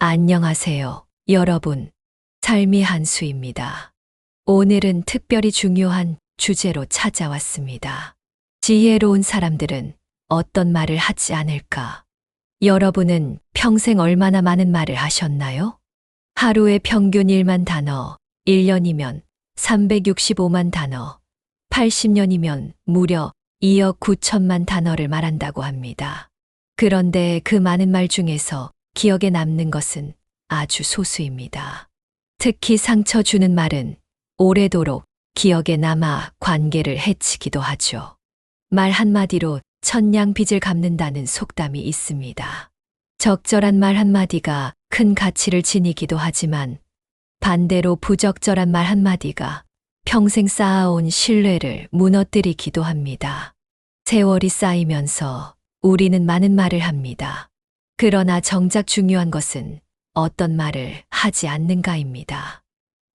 안녕하세요, 여러분. 삶이 한 수입니다. 오늘은 특별히 중요한 주제로 찾아왔습니다. 지혜로운 사람들은 어떤 말을 하지 않을까? 여러분은 평생 얼마나 많은 말을 하셨나요? 하루에 평균 1만 단어, 1년이면 365만 단어, 80년이면 무려 2억 9천만 단어를 말한다고 합니다. 그런데 그 많은 말 중에서 기억에 남는 것은 아주 소수입니다. 특히 상처 주는 말은 오래도록 기억에 남아 관계를 해치기도 하죠. 말 한마디로 천냥빚을 갚는다는 속담이 있습니다. 적절한 말 한마디가 큰 가치를 지니기도 하지만 반대로 부적절한 말 한마디가 평생 쌓아온 신뢰를 무너뜨리기도 합니다. 세월이 쌓이면서 우리는 많은 말을 합니다. 그러나 정작 중요한 것은 어떤 말을 하지 않는가입니다.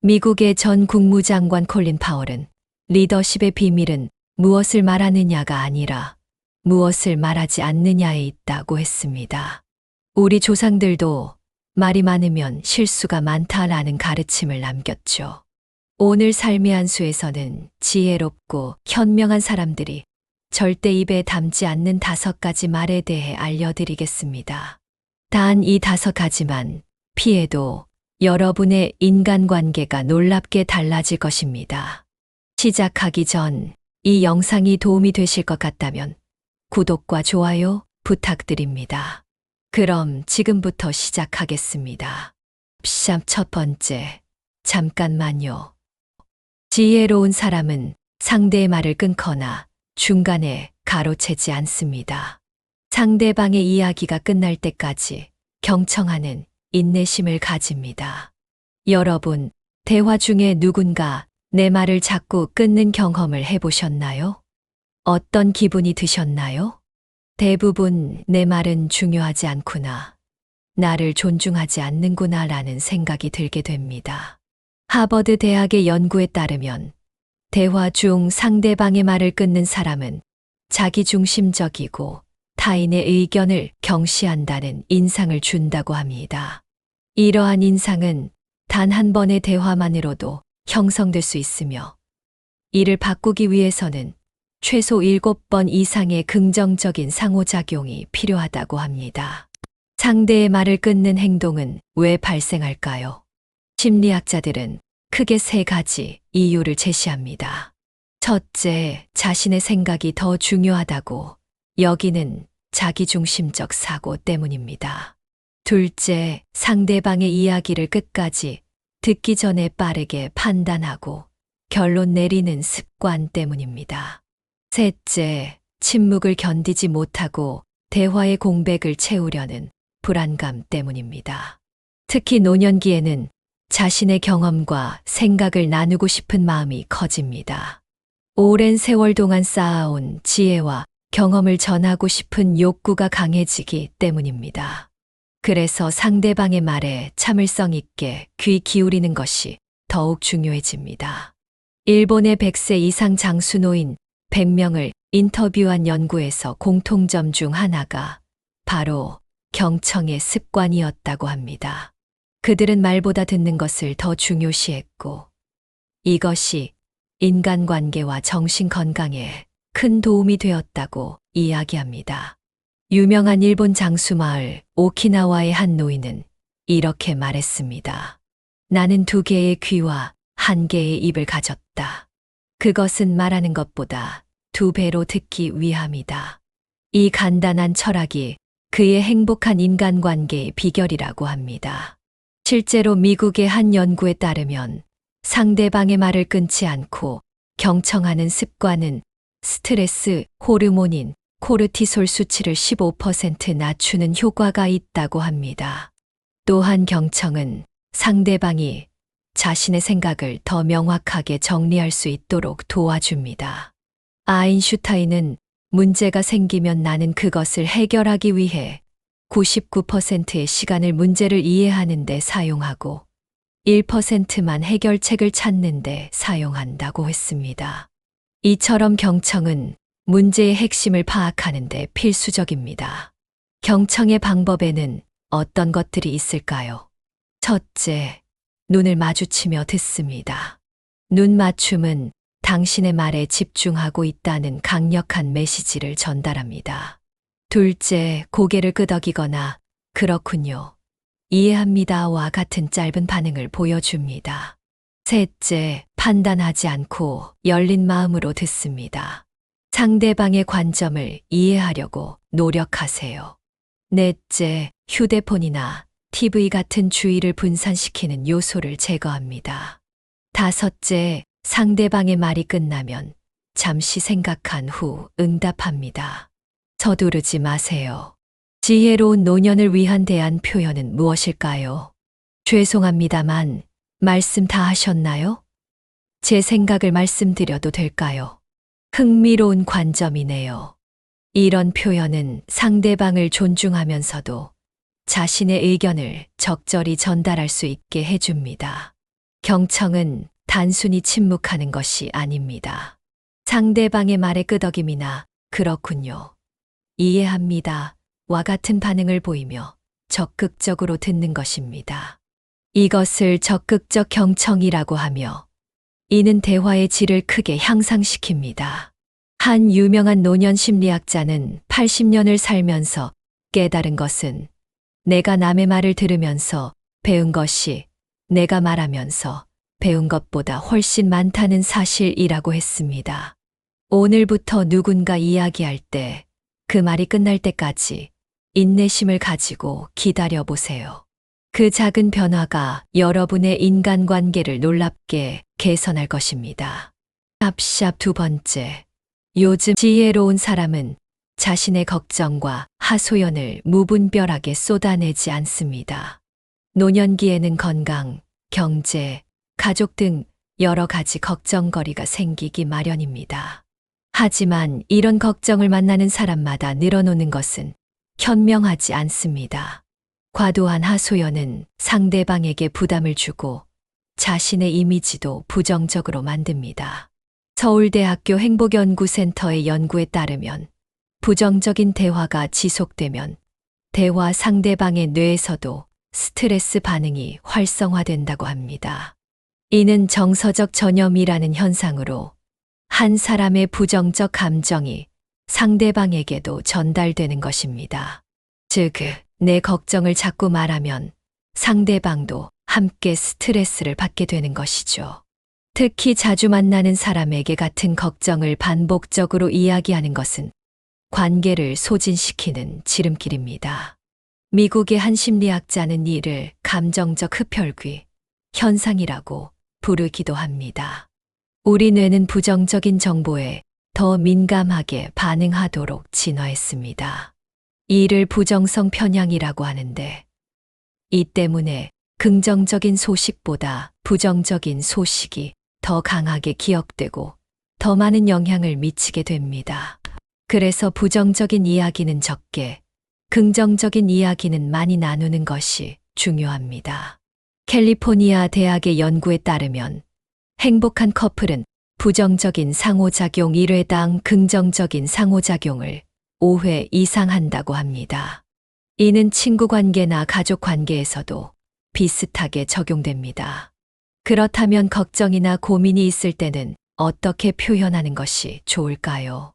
미국의 전 국무장관 콜린 파월은 리더십의 비밀은 무엇을 말하느냐가 아니라 무엇을 말하지 않느냐에 있다고 했습니다. 우리 조상들도 말이 많으면 실수가 많다라는 가르침을 남겼죠. 오늘 삶의 한 수에서는 지혜롭고 현명한 사람들이 절대 입에 담지 않는 5가지 말에 대해 알려드리겠습니다. 단 이 5가지만 피해도 여러분의 인간관계가 놀랍게 달라질 것입니다. 시작하기 전 이 영상이 도움이 되실 것 같다면 구독과 좋아요 부탁드립니다. 그럼 지금부터 시작하겠습니다. 첫 번째, 잠깐만요. 지혜로운 사람은 상대의 말을 끊거나 중간에 가로채지 않습니다. 상대방의 이야기가 끝날 때까지 경청하는 인내심을 가집니다. 여러분, 대화 중에 누군가 내 말을 자꾸 끊는 경험을 해보셨나요? 어떤 기분이 드셨나요? 대부분 내 말은 중요하지 않구나. 나를 존중하지 않는구나 라는 생각이 들게 됩니다. 하버드 대학의 연구에 따르면 대화 중 상대방의 말을 끊는 사람은 자기중심적이고 타인의 의견을 경시한다는 인상을 준다고 합니다. 이러한 인상은 단 한 번의 대화만으로도 형성될 수 있으며 이를 바꾸기 위해서는 최소 7번 이상의 긍정적인 상호작용이 필요하다고 합니다. 상대의 말을 끊는 행동은 왜 발생할까요? 심리학자들은 크게 3가지 이유를 제시합니다. 첫째, 자신의 생각이 더 중요하다고 여기는 자기중심적 사고 때문입니다. 둘째, 상대방의 이야기를 끝까지 듣기 전에 빠르게 판단하고 결론 내리는 습관 때문입니다. 셋째, 침묵을 견디지 못하고 대화의 공백을 채우려는 불안감 때문입니다. 특히 노년기에는 자신의 경험과 생각을 나누고 싶은 마음이 커집니다. 오랜 세월 동안 쌓아온 지혜와 경험을 전하고 싶은 욕구가 강해지기 때문입니다. 그래서 상대방의 말에 참을성 있게 귀 기울이는 것이 더욱 중요해집니다. 일본의 100세 이상 장수 노인 100명을 인터뷰한 연구에서 공통점 중 하나가 바로 경청의 습관이었다고 합니다. 그들은 말보다 듣는 것을 더 중요시했고 이것이 인간관계와 정신건강에 큰 도움이 되었다고 이야기합니다. 유명한 일본 장수마을 오키나와의 한 노인은 이렇게 말했습니다. 나는 2개의 귀와 1개의 입을 가졌다. 그것은 말하는 것보다 2배로 듣기 위함이다. 이 간단한 철학이 그의 행복한 인간관계의 비결이라고 합니다. 실제로 미국의 한 연구에 따르면 상대방의 말을 끊지 않고 경청하는 습관은 스트레스 호르몬인 코르티솔 수치를 15% 낮추는 효과가 있다고 합니다. 또한 경청은 상대방이 자신의 생각을 더 명확하게 정리할 수 있도록 도와줍니다. 아인슈타인은 문제가 생기면 나는 그것을 해결하기 위해 99%의 시간을 문제를 이해하는 데 사용하고 1%만 해결책을 찾는 데 사용한다고 했습니다. 이처럼 경청은 문제의 핵심을 파악하는 데 필수적입니다. 경청의 방법에는 어떤 것들이 있을까요? 첫째, 눈을 마주치며 듣습니다. 눈 맞춤은 당신의 말에 집중하고 있다는 강력한 메시지를 전달합니다. 둘째, 고개를 끄덕이거나 그렇군요. 이해합니다와 같은 짧은 반응을 보여줍니다. 셋째, 판단하지 않고 열린 마음으로 듣습니다. 상대방의 관점을 이해하려고 노력하세요. 넷째, 휴대폰이나 TV 같은 주의를 분산시키는 요소를 제거합니다. 다섯째, 상대방의 말이 끝나면 잠시 생각한 후 응답합니다. 서두르지 마세요. 지혜로운 노년을 위한 대안 표현은 무엇일까요? 죄송합니다만, 말씀 다 하셨나요? 제 생각을 말씀드려도 될까요? 흥미로운 관점이네요. 이런 표현은 상대방을 존중하면서도 자신의 의견을 적절히 전달할 수 있게 해줍니다. 경청은 단순히 침묵하는 것이 아닙니다. 상대방의 말에 끄덕임이나 그렇군요. 이해합니다. 와 같은 반응을 보이며 적극적으로 듣는 것입니다. 이것을 적극적 경청이라고 하며 이는 대화의 질을 크게 향상시킵니다. 한 유명한 노년 심리학자는 80년을 살면서 깨달은 것은 내가 남의 말을 들으면서 배운 것이 내가 말하면서 배운 것보다 훨씬 많다는 사실이라고 했습니다. 오늘부터 누군가 이야기할 때 그 말이 끝날 때까지 인내심을 가지고 기다려 보세요. 그 작은 변화가 여러분의 인간관계를 놀랍게 개선할 것입니다. 샵샵 두 번째. 요즘 지혜로운 사람은 자신의 걱정과 하소연을 무분별하게 쏟아내지 않습니다. 노년기에는 건강, 경제, 가족 등 여러 가지 걱정거리가 생기기 마련입니다. 하지만 이런 걱정을 만나는 사람마다 늘어놓는 것은 현명하지 않습니다. 과도한 하소연은 상대방에게 부담을 주고 자신의 이미지도 부정적으로 만듭니다. 서울대학교 행복연구센터의 연구에 따르면 부정적인 대화가 지속되면 대화 상대방의 뇌에서도 스트레스 반응이 활성화된다고 합니다. 이는 정서적 전염이라는 현상으로 한 사람의 부정적 감정이 상대방에게도 전달되는 것입니다. 즉, 내 걱정을 자꾸 말하면 상대방도 함께 스트레스를 받게 되는 것이죠. 특히 자주 만나는 사람에게 같은 걱정을 반복적으로 이야기하는 것은 관계를 소진시키는 지름길입니다. 미국의 한 심리학자는 이를 감정적 흡혈귀 현상이라고 부르기도 합니다. 우리 뇌는 부정적인 정보에 더 민감하게 반응하도록 진화했습니다. 이를 부정성 편향이라고 하는데, 이 때문에 긍정적인 소식보다 부정적인 소식이 더 강하게 기억되고 더 많은 영향을 미치게 됩니다. 그래서 부정적인 이야기는 적게, 긍정적인 이야기는 많이 나누는 것이 중요합니다. 캘리포니아 대학의 연구에 따르면 행복한 커플은 부정적인 상호작용 1회당 긍정적인 상호작용을 5회 이상 한다고 합니다. 이는 친구 관계나 가족 관계에서도 비슷하게 적용됩니다. 그렇다면 걱정이나 고민이 있을 때는 어떻게 표현하는 것이 좋을까요?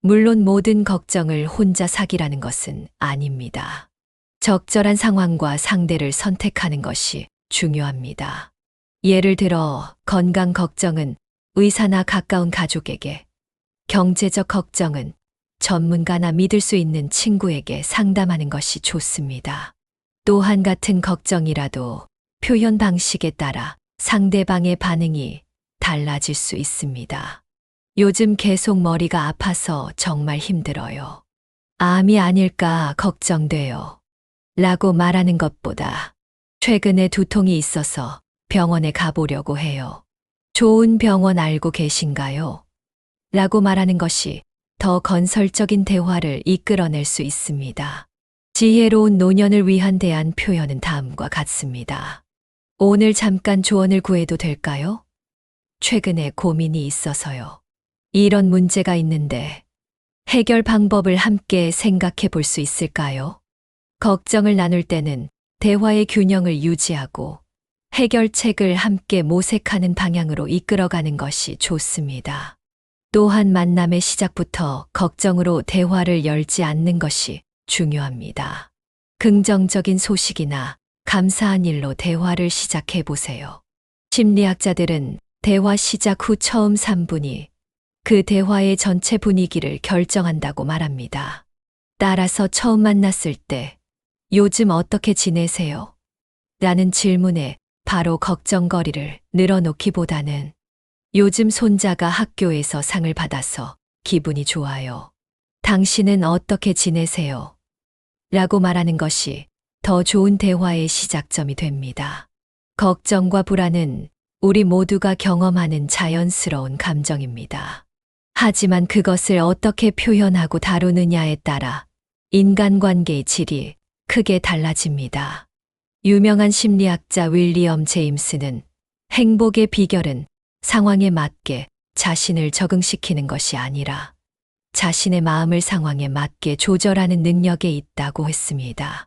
물론 모든 걱정을 혼자 사기라는 것은 아닙니다. 적절한 상황과 상대를 선택하는 것이 중요합니다. 예를 들어 건강 걱정은 의사나 가까운 가족에게, 경제적 걱정은 전문가나 믿을 수 있는 친구에게 상담하는 것이 좋습니다. 또한 같은 걱정이라도 표현 방식에 따라 상대방의 반응이 달라질 수 있습니다. 요즘 계속 머리가 아파서 정말 힘들어요. 암이 아닐까 걱정돼요. 라고 말하는 것보다 최근에 두통이 있어서 병원에 가보려고 해요. 좋은 병원 알고 계신가요? 라고 말하는 것이 더 건설적인 대화를 이끌어낼 수 있습니다. 지혜로운 노년을 위한 대안 표현은 다음과 같습니다. 오늘 잠깐 조언을 구해도 될까요? 최근에 고민이 있어서요. 이런 문제가 있는데 해결 방법을 함께 생각해 볼 수 있을까요? 걱정을 나눌 때는 대화의 균형을 유지하고 해결책을 함께 모색하는 방향으로 이끌어가는 것이 좋습니다. 또한 만남의 시작부터 걱정으로 대화를 열지 않는 것이 중요합니다. 긍정적인 소식이나 감사한 일로 대화를 시작해 보세요. 심리학자들은 대화 시작 후 처음 3분이 그 대화의 전체 분위기를 결정한다고 말합니다. 따라서 처음 만났을 때 요즘 어떻게 지내세요? 라는 질문에 바로 걱정거리를 늘어놓기보다는 요즘 손자가 학교에서 상을 받아서 기분이 좋아요. 당신은 어떻게 지내세요? 라고 말하는 것이 더 좋은 대화의 시작점이 됩니다. 걱정과 불안은 우리 모두가 경험하는 자연스러운 감정입니다. 하지만 그것을 어떻게 표현하고 다루느냐에 따라 인간관계의 질이 크게 달라집니다. 유명한 심리학자 윌리엄 제임스는 행복의 비결은 상황에 맞게 자신을 적응시키는 것이 아니라 자신의 마음을 상황에 맞게 조절하는 능력에 있다고 했습니다.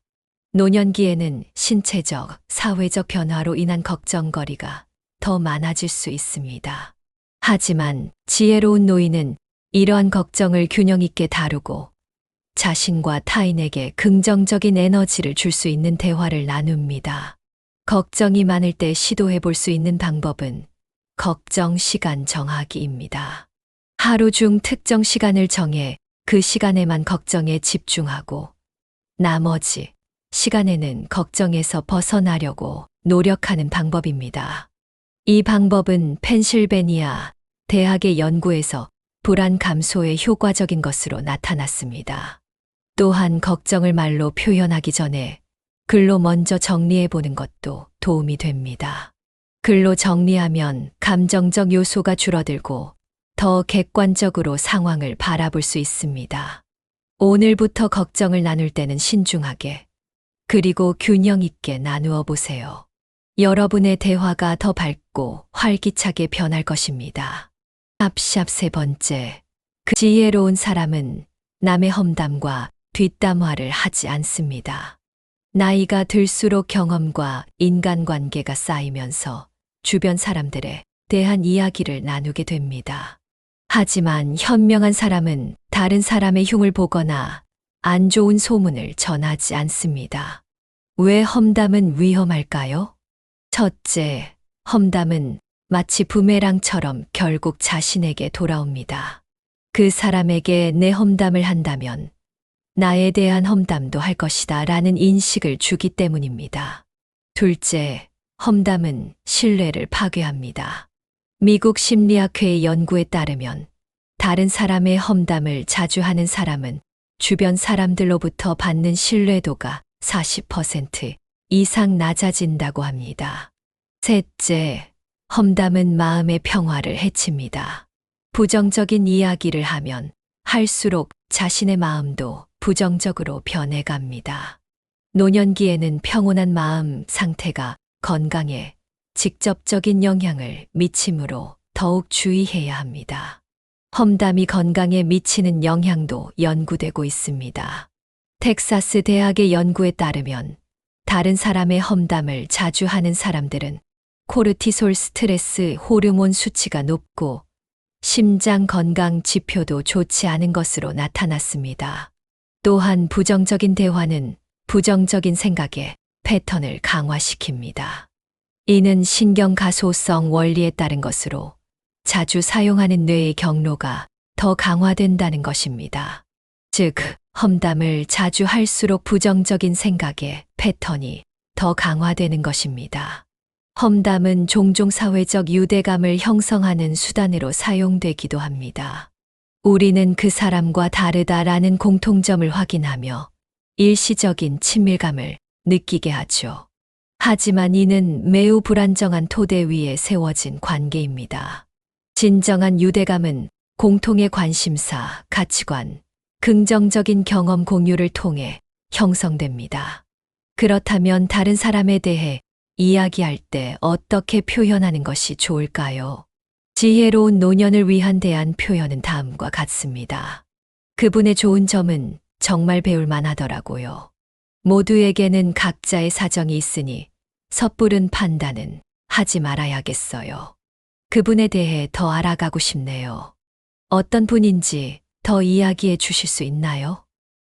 노년기에는 신체적, 사회적 변화로 인한 걱정거리가 더 많아질 수 있습니다. 하지만 지혜로운 노인은 이러한 걱정을 균형 있게 다루고 자신과 타인에게 긍정적인 에너지를 줄 수 있는 대화를 나눕니다. 걱정이 많을 때 시도해 볼 수 있는 방법은 걱정 시간 정하기입니다. 하루 중 특정 시간을 정해 그 시간에만 걱정에 집중하고 나머지 시간에는 걱정에서 벗어나려고 노력하는 방법입니다. 이 방법은 펜실베니아 대학의 연구에서 불안 감소에 효과적인 것으로 나타났습니다. 또한 걱정을 말로 표현하기 전에 글로 먼저 정리해 보는 것도 도움이 됩니다. 글로 정리하면 감정적 요소가 줄어들고 더 객관적으로 상황을 바라볼 수 있습니다. 오늘부터 걱정을 나눌 때는 신중하게 그리고 균형 있게 나누어 보세요. 여러분의 대화가 더 밝고 활기차게 변할 것입니다. 샵샵 3번째. 그 지혜로운 사람은 남의 험담과 뒷담화를 하지 않습니다. 나이가 들수록 경험과 인간관계가 쌓이면서 주변 사람들에 대한 이야기를 나누게 됩니다. 하지만 현명한 사람은 다른 사람의 흉을 보거나 안 좋은 소문을 전하지 않습니다. 왜 험담은 위험할까요? 첫째, 험담은 마치 부메랑처럼 결국 자신에게 돌아옵니다. 그 사람에게 내 험담을 한다면 나에 대한 험담도 할 것이다 라는 인식을 주기 때문입니다. 둘째, 험담은 신뢰를 파괴합니다. 미국 심리학회의 연구에 따르면 다른 사람의 험담을 자주 하는 사람은 주변 사람들로부터 받는 신뢰도가 40% 이상 낮아진다고 합니다. 셋째, 험담은 마음의 평화를 해칩니다. 부정적인 이야기를 하면 할수록 자신의 마음도 부정적으로 변해갑니다. 노년기에는 평온한 마음 상태가 건강에 직접적인 영향을 미치므로 더욱 주의해야 합니다. 험담이 건강에 미치는 영향도 연구되고 있습니다. 텍사스 대학의 연구에 따르면 다른 사람의 험담을 자주 하는 사람들은 코르티솔 스트레스 호르몬 수치가 높고 심장 건강 지표도 좋지 않은 것으로 나타났습니다. 또한 부정적인 대화는 부정적인 생각의 패턴을 강화시킵니다. 이는 신경가소성 원리에 따른 것으로 자주 사용하는 뇌의 경로가 더 강화된다는 것입니다. 즉, 험담을 자주 할수록 부정적인 생각의 패턴이 더 강화되는 것입니다. 험담은 종종 사회적 유대감을 형성하는 수단으로 사용되기도 합니다. 우리는 그 사람과 다르다라는 공통점을 확인하며 일시적인 친밀감을 느끼게 하죠. 하지만 이는 매우 불안정한 토대 위에 세워진 관계입니다. 진정한 유대감은 공통의 관심사, 가치관, 긍정적인 경험 공유를 통해 형성됩니다. 그렇다면 다른 사람에 대해 이야기할 때 어떻게 표현하는 것이 좋을까요? 지혜로운 노년을 위한 대안 표현은 다음과 같습니다. 그분의 좋은 점은 정말 배울 만하더라고요. 모두에게는 각자의 사정이 있으니 섣부른 판단은 하지 말아야겠어요. 그분에 대해 더 알아가고 싶네요. 어떤 분인지 더 이야기해 주실 수 있나요?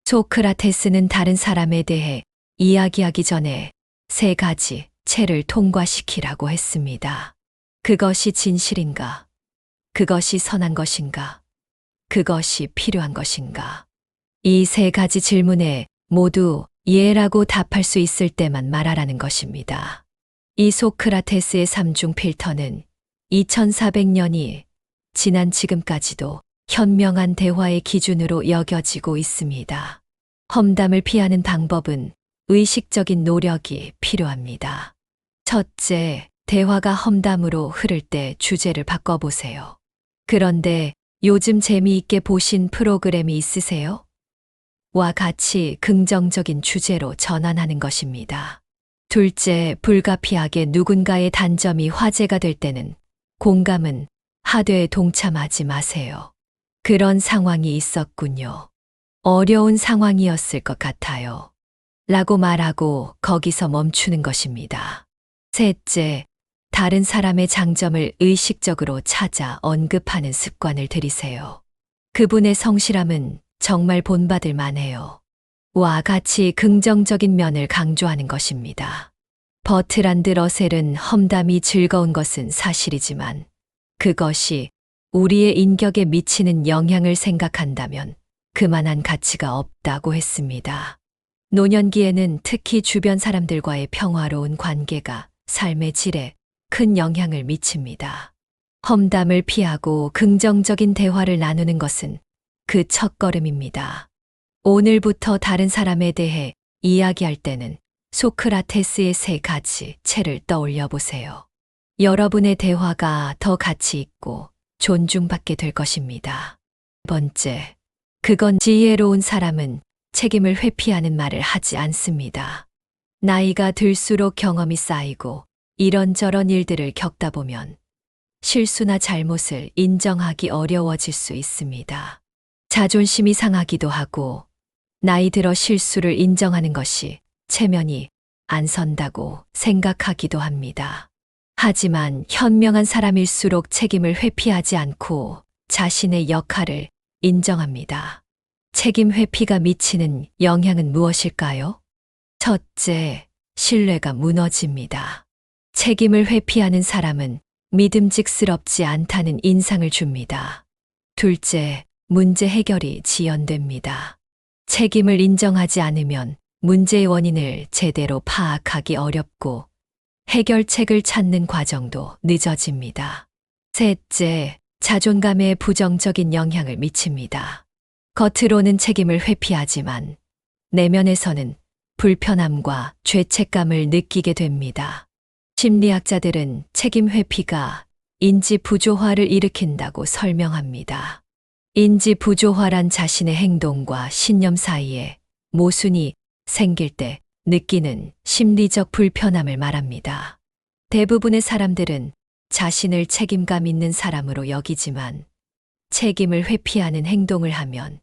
소크라테스는 다른 사람에 대해 이야기하기 전에 3가지 체를 통과시키라고 했습니다. 그것이 진실인가? 그것이 선한 것인가? 그것이 필요한 것인가? 이 3가지 질문에 모두 예라고 답할 수 있을 때만 말하라는 것입니다. 이 소크라테스의 3중 필터는 2400년이 지난 지금까지도 현명한 대화의 기준으로 여겨지고 있습니다. 험담을 피하는 방법은 의식적인 노력이 필요합니다. 첫째, 대화가 험담으로 흐를 때 주제를 바꿔보세요. 그런데 요즘 재미있게 보신 프로그램이 있으세요? 와 같이 긍정적인 주제로 전환하는 것입니다. 둘째, 불가피하게 누군가의 단점이 화제가 될 때는 공감은 하되 동참하지 마세요. 그런 상황이 있었군요. 어려운 상황이었을 것 같아요. 라고 말하고 거기서 멈추는 것입니다. 셋째, 다른 사람의 장점을 의식적으로 찾아 언급하는 습관을 들이세요. 그분의 성실함은 정말 본받을 만해요. 와 같이 긍정적인 면을 강조하는 것입니다. 버트란드 러셀은 험담이 즐거운 것은 사실이지만 그것이 우리의 인격에 미치는 영향을 생각한다면 그만한 가치가 없다고 했습니다. 노년기에는 특히 주변 사람들과의 평화로운 관계가 삶의 질에 큰 영향을 미칩니다. 험담을 피하고 긍정적인 대화를 나누는 것은 그 첫걸음입니다. 오늘부터 다른 사람에 대해 이야기할 때는 소크라테스의 3가지 체를 떠올려 보세요. 여러분의 대화가 더 가치 있고 존중받게 될 것입니다. 번째, 그건 지혜로운 사람은 책임을 회피하는 말을 하지 않습니다. 나이가 들수록 경험이 쌓이고 이런저런 일들을 겪다 보면 실수나 잘못을 인정하기 어려워질 수 있습니다. 자존심이 상하기도 하고 나이 들어 실수를 인정하는 것이 체면이 안 선다고 생각하기도 합니다. 하지만 현명한 사람일수록 책임을 회피하지 않고 자신의 역할을 인정합니다. 책임 회피가 미치는 영향은 무엇일까요? 첫째, 신뢰가 무너집니다. 책임을 회피하는 사람은 믿음직스럽지 않다는 인상을 줍니다. 둘째, 문제 해결이 지연됩니다. 책임을 인정하지 않으면 문제의 원인을 제대로 파악하기 어렵고 해결책을 찾는 과정도 늦어집니다. 셋째, 자존감에 부정적인 영향을 미칩니다. 겉으로는 책임을 회피하지만 내면에서는 불편함과 죄책감을 느끼게 됩니다. 심리학자들은 책임 회피가 인지 부조화를 일으킨다고 설명합니다. 인지 부조화란 자신의 행동과 신념 사이에 모순이 생길 때 느끼는 심리적 불편함을 말합니다. 대부분의 사람들은 자신을 책임감 있는 사람으로 여기지만 책임을 회피하는 행동을 하면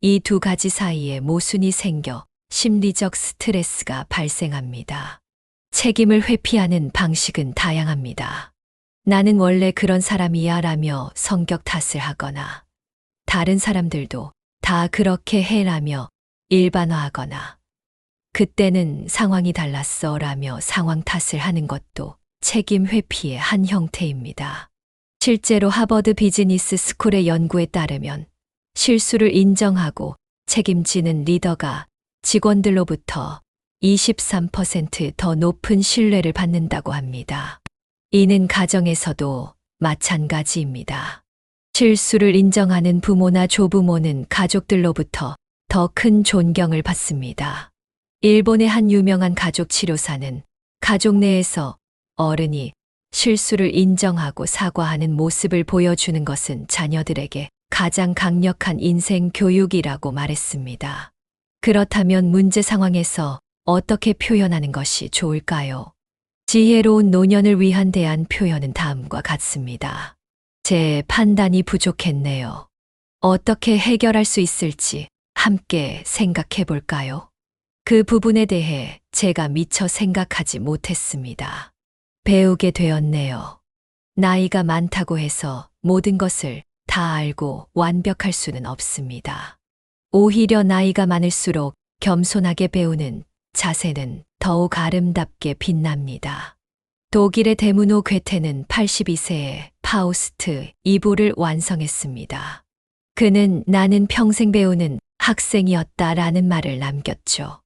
이 2가지 사이에 모순이 생겨 심리적 스트레스가 발생합니다. 책임을 회피하는 방식은 다양합니다. 나는 원래 그런 사람이야 라며 성격 탓을 하거나 다른 사람들도 다 그렇게 해라며 일반화하거나 그때는 상황이 달랐어 라며 상황 탓을 하는 것도 책임 회피의 한 형태입니다. 실제로 하버드 비즈니스 스쿨의 연구에 따르면 실수를 인정하고 책임지는 리더가 직원들로부터 23% 더 높은 신뢰를 받는다고 합니다. 이는 가정에서도 마찬가지입니다. 실수를 인정하는 부모나 조부모는 가족들로부터 더 큰 존경을 받습니다. 일본의 한 유명한 가족 치료사는 가족 내에서 어른이 실수를 인정하고 사과하는 모습을 보여주는 것은 자녀들에게 가장 강력한 인생 교육이라고 말했습니다. 그렇다면 문제 상황에서 어떻게 표현하는 것이 좋을까요? 지혜로운 노년을 위한 대안 표현은 다음과 같습니다. 제 판단이 부족했네요. 어떻게 해결할 수 있을지 함께 생각해 볼까요? 그 부분에 대해 제가 미처 생각하지 못했습니다. 배우게 되었네요. 나이가 많다고 해서 모든 것을 다 알고 완벽할 수는 없습니다. 오히려 나이가 많을수록 겸손하게 배우는 자세는 더욱 아름답게 빛납니다. 독일의 데무노 괴테는 82세에 파우스트 2부를 완성했습니다. 그는 나는 평생 배우는 학생이었다라는 말을 남겼죠.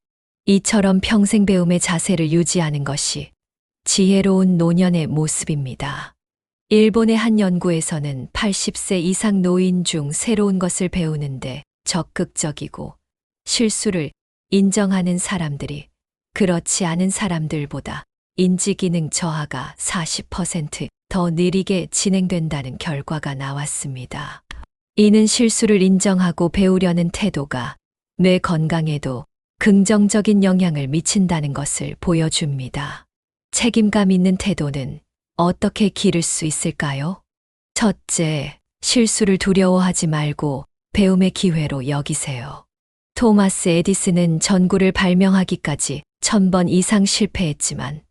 이처럼 평생 배움의 자세를 유지하는 것이 지혜로운 노년의 모습입니다. 일본의 한 연구에서는 80세 이상 노인 중 새로운 것을 배우는데 적극적이고 실수를 인정하는 사람들이 그렇지 않은 사람들보다 인지기능 저하가 40% 더 느리게 진행된다는 결과가 나왔습니다. 이는 실수를 인정하고 배우려는 태도가 뇌 건강에도 긍정적인 영향을 미친다는 것을 보여줍니다. 책임감 있는 태도는 어떻게 기를 수 있을까요? 첫째, 실수를 두려워하지 말고 배움의 기회로 여기세요. 토마스 에디슨은 전구를 발명하기까지 1000번 이상 실패했지만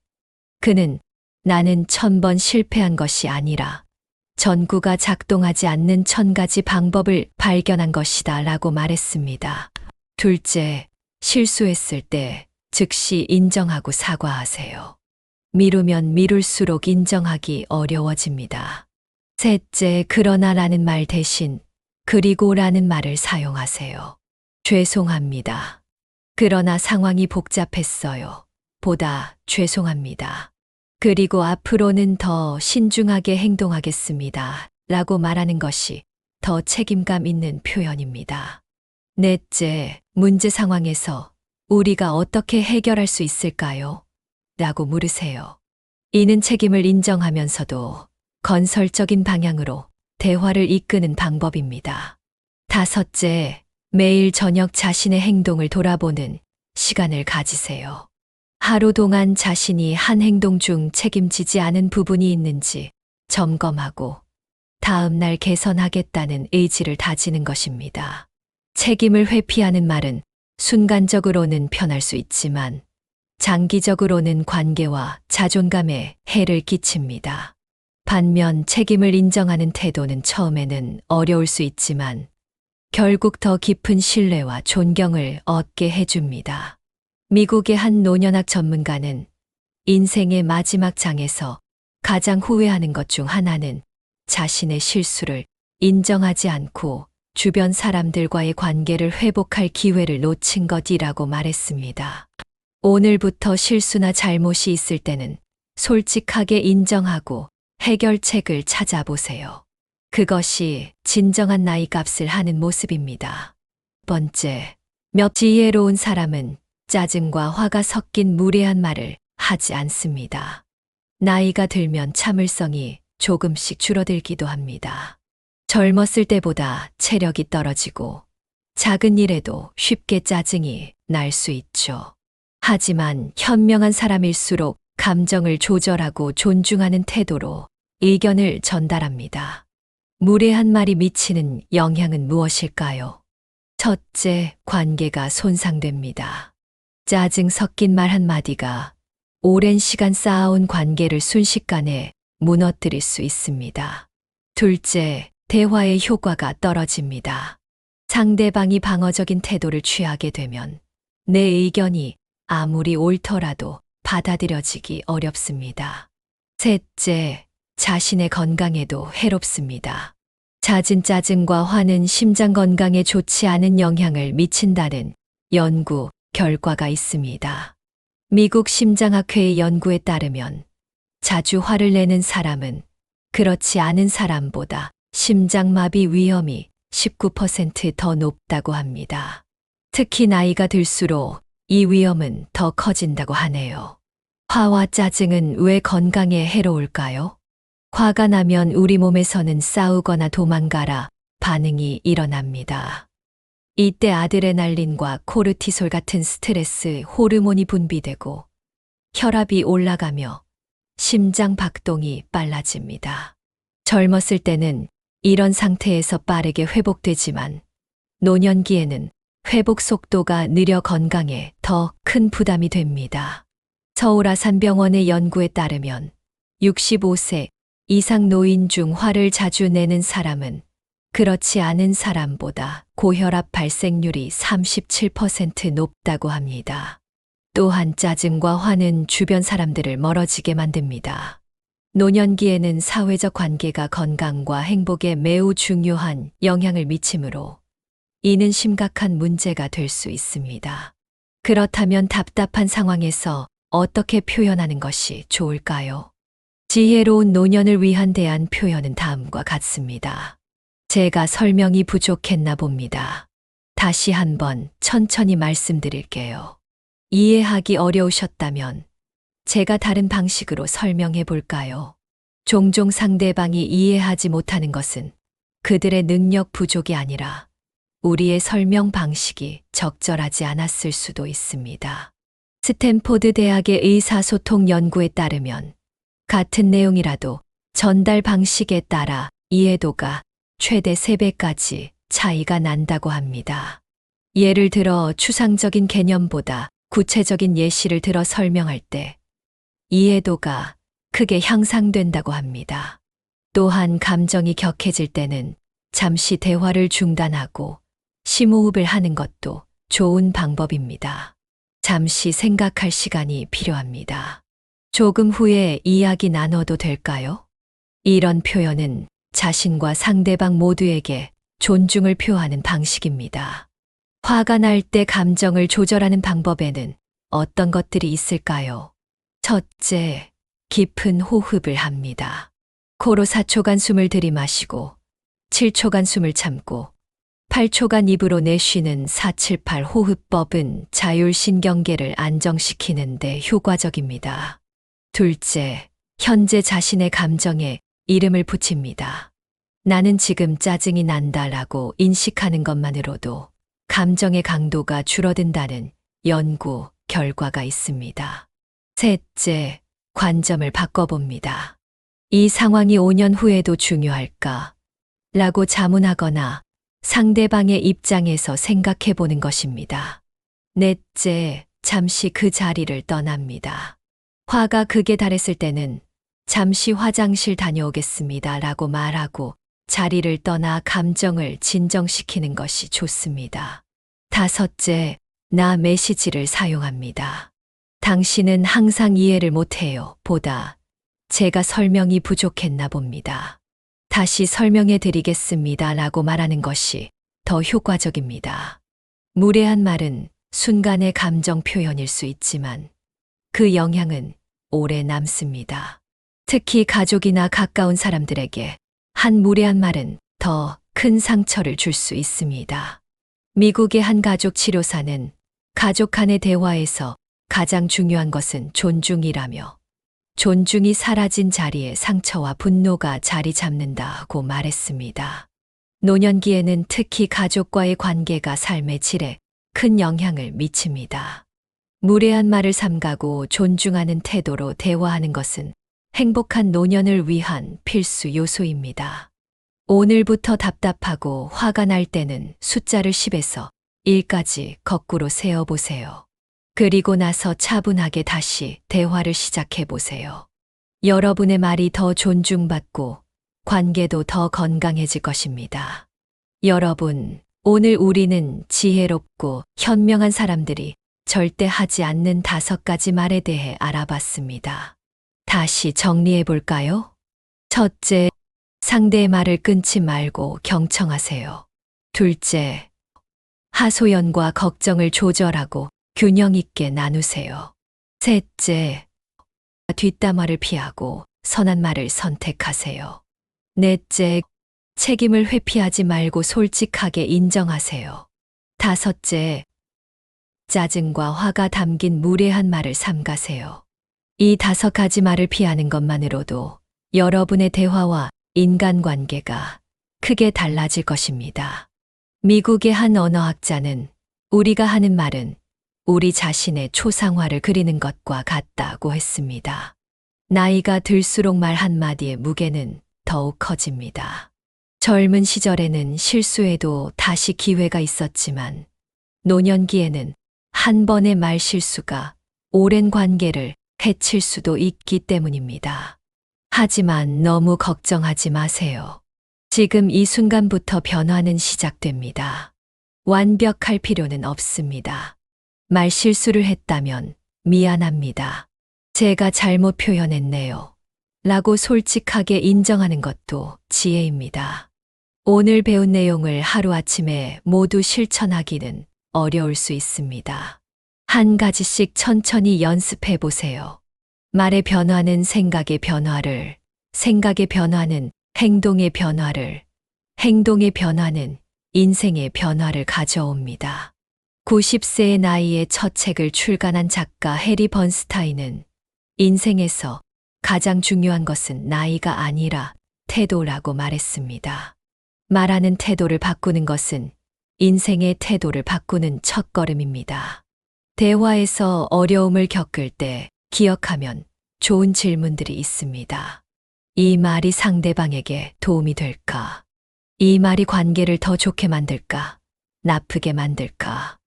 그는 나는 1000번 실패한 것이 아니라 전구가 작동하지 않는 1000가지 방법을 발견한 것이다 라고 말했습니다. 둘째, 실수했을 때 즉시 인정하고 사과하세요. 미루면 미룰수록 인정하기 어려워집니다. 셋째, 그러나 라는 말 대신 그리고 라는 말을 사용하세요. 죄송합니다. 그러나 상황이 복잡했어요. 보다 죄송합니다. 그리고 앞으로는 더 신중하게 행동하겠습니다. 라고 말하는 것이 더 책임감 있는 표현입니다. 넷째, 문제 상황에서 우리가 어떻게 해결할 수 있을까요? 라고 물으세요. 이는 책임을 인정하면서도 건설적인 방향으로 대화를 이끄는 방법입니다. 다섯째, 매일 저녁 자신의 행동을 돌아보는 시간을 가지세요. 하루 동안 자신이 한 행동 중 책임지지 않은 부분이 있는지 점검하고 다음 날 개선하겠다는 의지를 다지는 것입니다. 책임을 회피하는 말은 순간적으로는 편할 수 있지만 장기적으로는 관계와 자존감에 해를 끼칩니다. 반면 책임을 인정하는 태도는 처음에는 어려울 수 있지만 결국 더 깊은 신뢰와 존경을 얻게 해줍니다. 미국의 한 노년학 전문가는 인생의 마지막 장에서 가장 후회하는 것 중 하나는 자신의 실수를 인정하지 않고 주변 사람들과의 관계를 회복할 기회를 놓친 것이라고 말했습니다. 오늘부터 실수나 잘못이 있을 때는 솔직하게 인정하고 해결책을 찾아보세요. 그것이 진정한 나이 값을 하는 모습입니다. 번째, 지혜로운 사람은 짜증과 화가 섞인 무례한 말을 하지 않습니다. 나이가 들면 참을성이 조금씩 줄어들기도 합니다. 젊었을 때보다 체력이 떨어지고 작은 일에도 쉽게 짜증이 날 수 있죠. 하지만 현명한 사람일수록 감정을 조절하고 존중하는 태도로 의견을 전달합니다. 무례한 말이 미치는 영향은 무엇일까요? 첫째, 관계가 손상됩니다. 짜증 섞인 말 한마디가 오랜 시간 쌓아온 관계를 순식간에 무너뜨릴 수 있습니다. 둘째, 대화의 효과가 떨어집니다. 상대방이 방어적인 태도를 취하게 되면 내 의견이 아무리 옳더라도 받아들여지기 어렵습니다. 셋째, 자신의 건강에도 해롭습니다. 잦은 짜증과 화는 심장 건강에 좋지 않은 영향을 미친다는 연구 결과가 있습니다. 미국 심장학회의 연구에 따르면 자주 화를 내는 사람은 그렇지 않은 사람보다 심장마비 위험이 19% 더 높다고 합니다. 특히 나이가 들수록 이 위험은 더 커진다고 하네요. 화와 짜증은 왜 건강에 해로울까요? 화가 나면 우리 몸에서는 싸우거나 도망가라 반응이 일어납니다. 이때 아드레날린과 코르티솔 같은 스트레스 호르몬이 분비되고 혈압이 올라가며 심장 박동이 빨라집니다. 젊었을 때는 이런 상태에서 빠르게 회복되지만 노년기에는 회복 속도가 느려 건강에 더 큰 부담이 됩니다. 서울 아산병원의 연구에 따르면 65세 이상 노인 중 화를 자주 내는 사람은 그렇지 않은 사람보다 고혈압 발생률이 37% 높다고 합니다. 또한 짜증과 화는 주변 사람들을 멀어지게 만듭니다. 노년기에는 사회적 관계가 건강과 행복에 매우 중요한 영향을 미치므로 이는 심각한 문제가 될 수 있습니다. 그렇다면 답답한 상황에서 어떻게 표현하는 것이 좋을까요? 지혜로운 노년을 위한 대안 표현은 다음과 같습니다. 제가 설명이 부족했나 봅니다. 다시 한번 천천히 말씀드릴게요. 이해하기 어려우셨다면 제가 다른 방식으로 설명해 볼까요? 종종 상대방이 이해하지 못하는 것은 그들의 능력 부족이 아니라 우리의 설명 방식이 적절하지 않았을 수도 있습니다. 스탠포드 대학의 의사소통 연구에 따르면 같은 내용이라도 전달 방식에 따라 이해도가 최대 3배까지 차이가 난다고 합니다. 예를 들어 추상적인 개념보다 구체적인 예시를 들어 설명할 때 이해도가 크게 향상된다고 합니다. 또한 감정이 격해질 때는 잠시 대화를 중단하고 심호흡을 하는 것도 좋은 방법입니다. 잠시 생각할 시간이 필요합니다. 조금 후에 이야기 나눠도 될까요? 이런 표현은 자신과 상대방 모두에게 존중을 표하는 방식입니다. 화가 날 때 감정을 조절하는 방법에는 어떤 것들이 있을까요? 첫째, 깊은 호흡을 합니다. 코로 4초간 숨을 들이마시고 7초간 숨을 참고 8초간 입으로 내쉬는 478 호흡법은 자율신경계를 안정시키는 데 효과적입니다. 둘째, 현재 자신의 감정에 이름을 붙입니다. 나는 지금 짜증이 난다라고 인식하는 것만으로도 감정의 강도가 줄어든다는 연구 결과가 있습니다. 셋째, 관점을 바꿔봅니다. 이 상황이 5년 후에도 중요할까? 라고 자문하거나 상대방의 입장에서 생각해 보는 것입니다. 넷째, 잠시 그 자리를 떠납니다. 화가 극에 달했을 때는 잠시 화장실 다녀오겠습니다 라고 말하고 자리를 떠나 감정을 진정시키는 것이 좋습니다. 다섯째, 나 메시지를 사용합니다. 당신은 항상 이해를 못해요 보다 제가 설명이 부족했나 봅니다. 다시 설명해 드리겠습니다 라고 말하는 것이 더 효과적입니다. 무례한 말은 순간의 감정 표현일 수 있지만 그 영향은 오래 남습니다. 특히 가족이나 가까운 사람들에게 한 무례한 말은 더 큰 상처를 줄 수 있습니다. 미국의 한 가족 치료사는 가족 간의 대화에서 가장 중요한 것은 존중이라며 존중이 사라진 자리에 상처와 분노가 자리 잡는다고 말했습니다. 노년기에는 특히 가족과의 관계가 삶의 질에 큰 영향을 미칩니다. 무례한 말을 삼가고 존중하는 태도로 대화하는 것은 행복한 노년을 위한 필수 요소입니다. 오늘부터 답답하고 화가 날 때는 숫자를 10에서 1까지 거꾸로 세어보세요. 그리고 나서 차분하게 다시 대화를 시작해 보세요. 여러분의 말이 더 존중받고 관계도 더 건강해질 것입니다. 여러분, 오늘 우리는 지혜롭고 현명한 사람들이 절대 하지 않는 5가지 말에 대해 알아봤습니다. 다시 정리해 볼까요? 첫째, 상대의 말을 끊지 말고 경청하세요. 둘째, 하소연과 걱정을 조절하고 균형 있게 나누세요. 셋째, 뒷담화를 피하고 선한 말을 선택하세요. 넷째, 책임을 회피하지 말고 솔직하게 인정하세요. 다섯째, 짜증과 화가 담긴 무례한 말을 삼가세요. 이 5가지 말을 피하는 것만으로도 여러분의 대화와 인간관계가 크게 달라질 것입니다. 미국의 한 언어학자는 우리가 하는 말은 우리 자신의 초상화를 그리는 것과 같다고 했습니다. 나이가 들수록 말 한마디의 무게는 더욱 커집니다. 젊은 시절에는 실수해도 다시 기회가 있었지만 노년기에는 한 번의 말실수가 오랜 관계를 해칠 수도 있기 때문입니다. 하지만 너무 걱정하지 마세요. 지금 이 순간부터 변화는 시작됩니다. 완벽할 필요는 없습니다. 말실수를 했다면 미안합니다. 제가 잘못 표현했네요. 라고 솔직하게 인정하는 것도 지혜입니다. 오늘 배운 내용을 하루아침에 모두 실천하기는 어려울 수 있습니다. 한 가지씩 천천히 연습해 보세요. 말의 변화는 생각의 변화를, 생각의 변화는 행동의 변화를, 행동의 변화는 인생의 변화를 가져옵니다. 90세의 나이에 첫 책을 출간한 작가 해리 번스타인은 인생에서 가장 중요한 것은 나이가 아니라 태도라고 말했습니다. 말하는 태도를 바꾸는 것은 인생의 태도를 바꾸는 첫걸음입니다. 대화에서 어려움을 겪을 때 기억하면 좋은 질문들이 있습니다. 이 말이 상대방에게 도움이 될까? 이 말이 관계를 더 좋게 만들까? 나쁘게 만들까?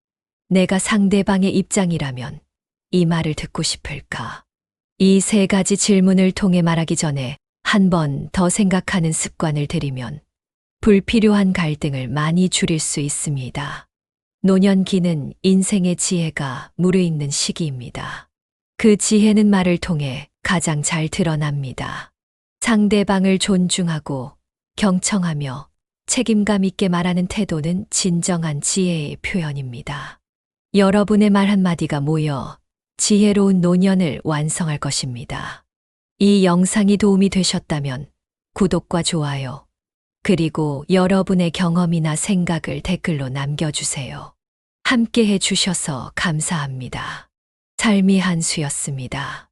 내가 상대방의 입장이라면 이 말을 듣고 싶을까? 이 세 가지 질문을 통해 말하기 전에 한 번 더 생각하는 습관을 들이면 불필요한 갈등을 많이 줄일 수 있습니다. 노년기는 인생의 지혜가 무르익는 시기입니다. 그 지혜는 말을 통해 가장 잘 드러납니다. 상대방을 존중하고 경청하며 책임감 있게 말하는 태도는 진정한 지혜의 표현입니다. 여러분의 말 한마디가 모여 지혜로운 노년을 완성할 것입니다. 이 영상이 도움이 되셨다면 구독과 좋아요, 그리고 여러분의 경험이나 생각을 댓글로 남겨주세요. 함께 해주셔서 감사합니다. 삶이 한 수였습니다.